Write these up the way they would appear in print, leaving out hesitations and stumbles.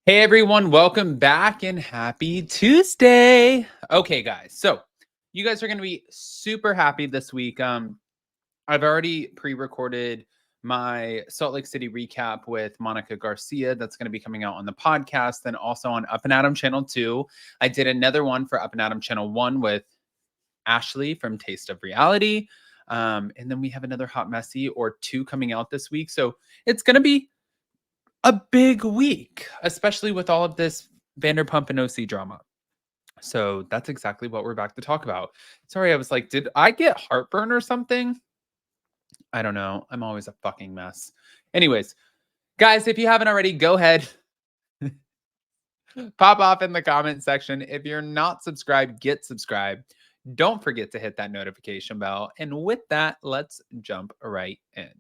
Hey everyone, welcome back and happy Tuesday. Okay, guys. So, you guys are going to be super happy this week. I've already pre-recorded my Salt Lake City recap with Monica Garcia that's going to be coming out on the podcast and also on Up and Adam channel 2. I did another one for Up and Adam channel 1 with Ashley from Taste of Reality. And then we have another Hot Messy or 2 coming out this week. So, it's going to be a big week, especially with all of this Vanderpump and OC drama. So that's exactly what we're back to talk about. Sorry, I was like, did I get heartburn or something? I don't know. I'm always a fucking mess. Anyways, guys, if you haven't already, go ahead, pop off in the comment section. If you're not subscribed, get subscribed. Don't forget to hit that notification bell. And with that, let's jump right in.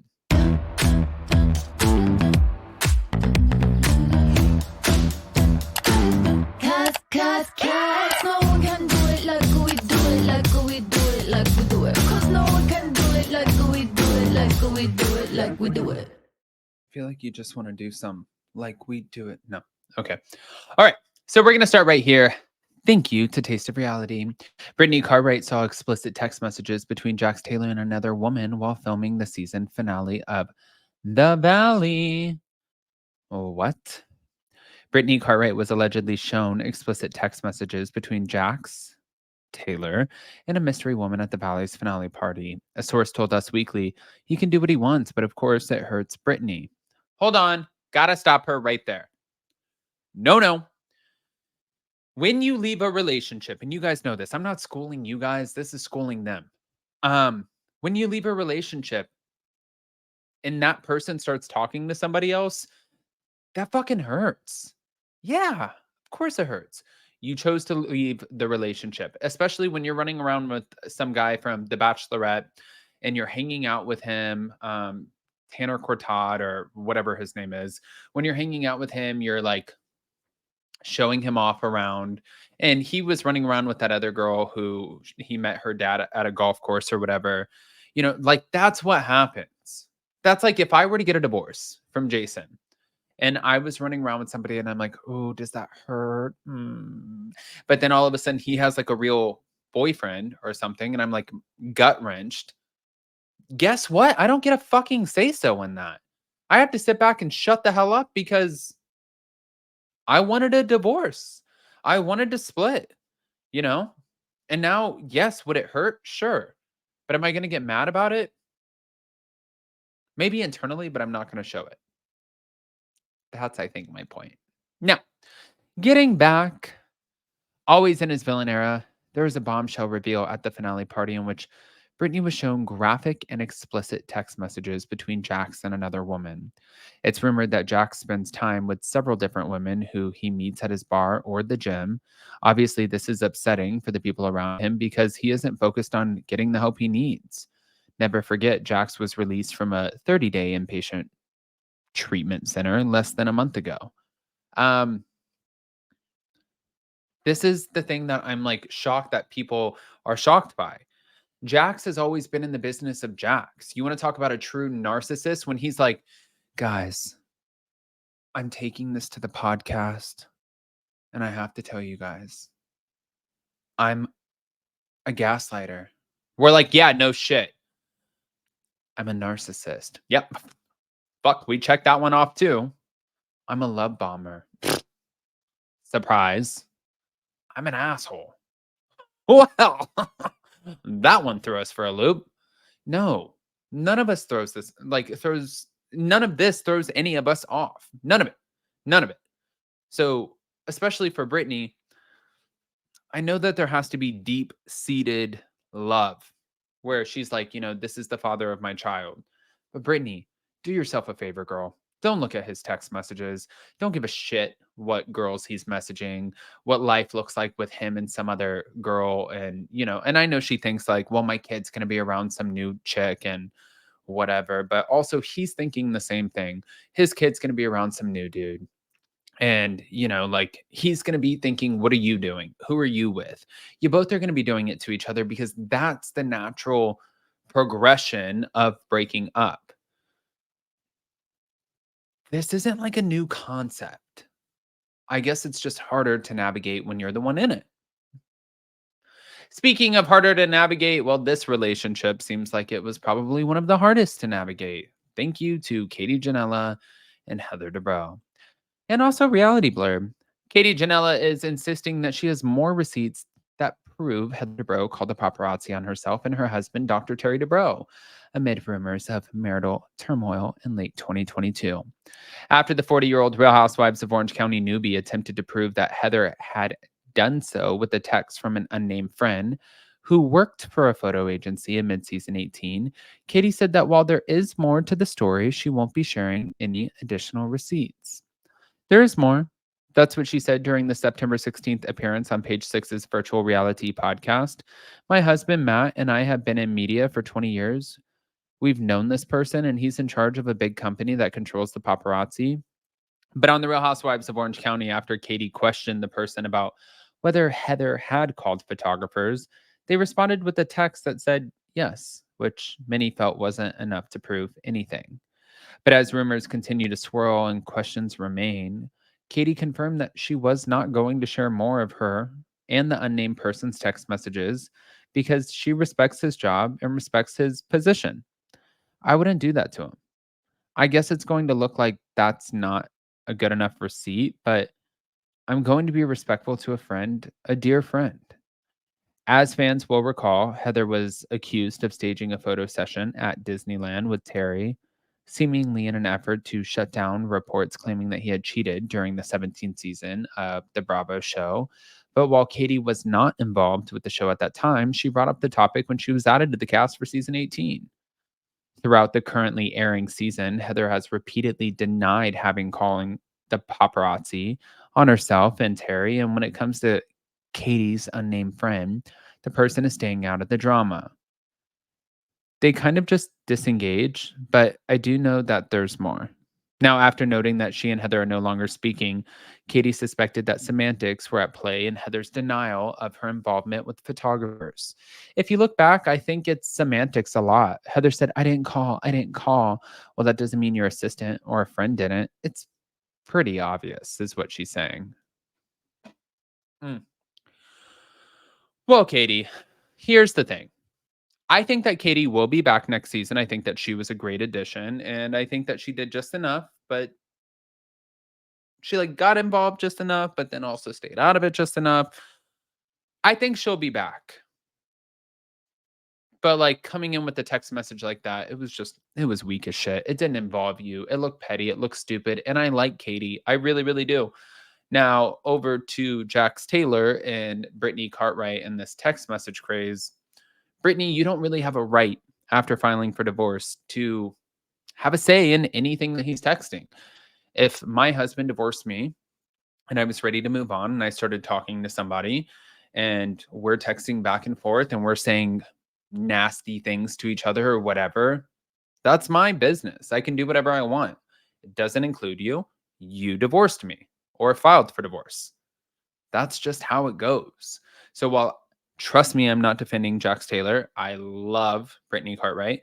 Cause no one can do it like we do it, like we do it, like we do it. Cause no one can do it like we do it, like we do it, like we do it. I feel like you just want to do some like we do it. No. Okay. All right. So we're going to start right here. Thank you to Taste of Reality. Brittany Cartwright saw explicit text messages between Jax Taylor and another woman while filming the season finale of The Valley. What? Brittany Cartwright was allegedly shown explicit text messages between Jax Taylor and a mystery woman at the Valley's finale party. A source told Us Weekly he can do what he wants, but of course it hurts Brittany. Hold on. Gotta stop her right there. No. When you leave a relationship, and you guys know this, I'm not schooling you guys, this is schooling them. When you leave a relationship and that person starts talking to somebody else, that fucking hurts. Yeah, of course it hurts. You chose to leave the relationship, especially when you're running around with some guy from The Bachelorette and you're hanging out with him, Tanner Cortad or whatever his name is. When you're hanging out with him, you're like showing him off around. And he was running around with that other girl who he met her dad at a golf course or whatever. You know, like that's what happens. That's like if I were to get a divorce from Jason and I was running around with somebody and I'm like, oh, does that hurt? But then all of a sudden he has like a real boyfriend or something. And I'm like gut wrenched. Guess what? I don't get a fucking say so in that. I have to sit back and shut the hell up because I wanted a divorce. I wanted to split, you know? And now, yes, would it hurt? Sure. But am I going to get mad about it? Maybe internally, but I'm not going to show it. That's, I think, my point. Now, getting back, always in his villain era, there was a bombshell reveal at the finale party in which Brittany was shown graphic and explicit text messages between Jax and another woman. It's rumored that Jax spends time with several different women who he meets at his bar or the gym. Obviously, this is upsetting for the people around him because he isn't focused on getting the help he needs. Never forget, Jax was released from a 30-day inpatient treatment center less than a month ago. This is the thing that I'm like shocked that people are shocked by. Jax has always been in the business of Jax. You want to talk about a true narcissist when he's like, guys, I'm taking this to the podcast and I have to tell you guys, I'm a gaslighter. We're like, yeah, no shit. I'm a narcissist. Yep. Fuck, we checked that one off too. I'm a love bomber. Surprise. I'm an asshole. Well, that one threw us for a loop. No, none of us none of this throws any of us off. None of it. None of it. So, especially for Brittany, I know that there has to be deep seated love where she's like, this is the father of my child. But Brittany, do yourself a favor, girl. Don't look at his text messages. Don't give a shit what girls he's messaging, what life looks like with him and some other girl. And I know she thinks like, well, my kid's going to be around some new chick and whatever. But also, he's thinking the same thing. His kid's going to be around some new dude. And, like he's going to be thinking, what are you doing? Who are you with? You both are going to be doing it to each other because that's the natural progression of breaking up. This isn't like a new concept. I guess it's just harder to navigate when you're the one in it. Speaking of harder to navigate, well, this relationship seems like it was probably one of the hardest to navigate. Thank you to Katie Janela and Heather Dubrow. And also Reality Blurb. Katie Janela is insisting that she has more receipts that prove Heather Dubrow called the paparazzi on herself and her husband, Dr. Terry Dubrow, amid rumors of marital turmoil in late 2022. After the 40-year-old Real Housewives of Orange County newbie attempted to prove that Heather had done so with a text from an unnamed friend who worked for a photo agency in mid-season 18, Katie said that while there is more to the story, she won't be sharing any additional receipts. There is more. That's what she said during the September 16th appearance on Page Six's virtual reality podcast. My husband, Matt, and I have been in media for 20 years. We've known this person, and he's in charge of a big company that controls the paparazzi. But on The Real Housewives of Orange County, after Katie questioned the person about whether Heather had called photographers, they responded with a text that said yes, which many felt wasn't enough to prove anything. But as rumors continue to swirl and questions remain, Katie confirmed that she was not going to share more of her and the unnamed person's text messages because she respects his job and respects his position. I wouldn't do that to him. I guess it's going to look like that's not a good enough receipt, but I'm going to be respectful to a friend, a dear friend. As fans will recall, Heather was accused of staging a photo session at Disneyland with Terry, seemingly in an effort to shut down reports claiming that he had cheated during the 17th season of the Bravo show. But while Katie was not involved with the show at that time, she brought up the topic when she was added to the cast for season 18. Throughout the currently airing season, Heather has repeatedly denied having calling the paparazzi on herself and Terry. And when it comes to Katie's unnamed friend, the person is staying out of the drama. They kind of just disengage, but I do know that there's more. Now, after noting that she and Heather are no longer speaking, Katie suspected that semantics were at play in Heather's denial of her involvement with photographers. If you look back, I think it's semantics a lot. Heather said, I didn't call. I didn't call. Well, that doesn't mean your assistant or a friend didn't. It's pretty obvious, is what she's saying. Well, Katie, here's the thing. I think that Katie will be back next season. I think that she was a great addition, and I think that she did just enough, but she like got involved just enough, but then also stayed out of it just enough. I think she'll be back. But like coming in with the text message like that, it was weak as shit. It didn't involve you. It looked petty. It looked stupid. And I like Katie. I really, really do. Now over to Jax Taylor and Brittany Cartwright and this text message craze. Brittany, you don't really have a right after filing for divorce to have a say in anything that he's texting. If my husband divorced me and I was ready to move on and I started talking to somebody and we're texting back and forth and we're saying nasty things to each other or whatever, that's my business. I can do whatever I want. It doesn't include you. You divorced me or filed for divorce. That's just how it goes. So while trust me, I'm not defending Jax Taylor. I love Brittany Cartwright.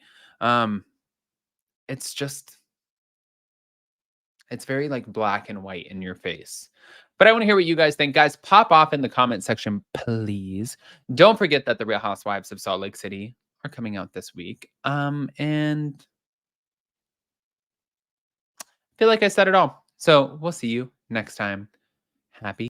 It's just it's very like black and white in your face. But I want to hear what you guys think. Guys, pop off in the comment section, please. Don't forget that the Real Housewives of Salt Lake City are coming out this week. And I feel like I said it all. So we'll see you next time. Happy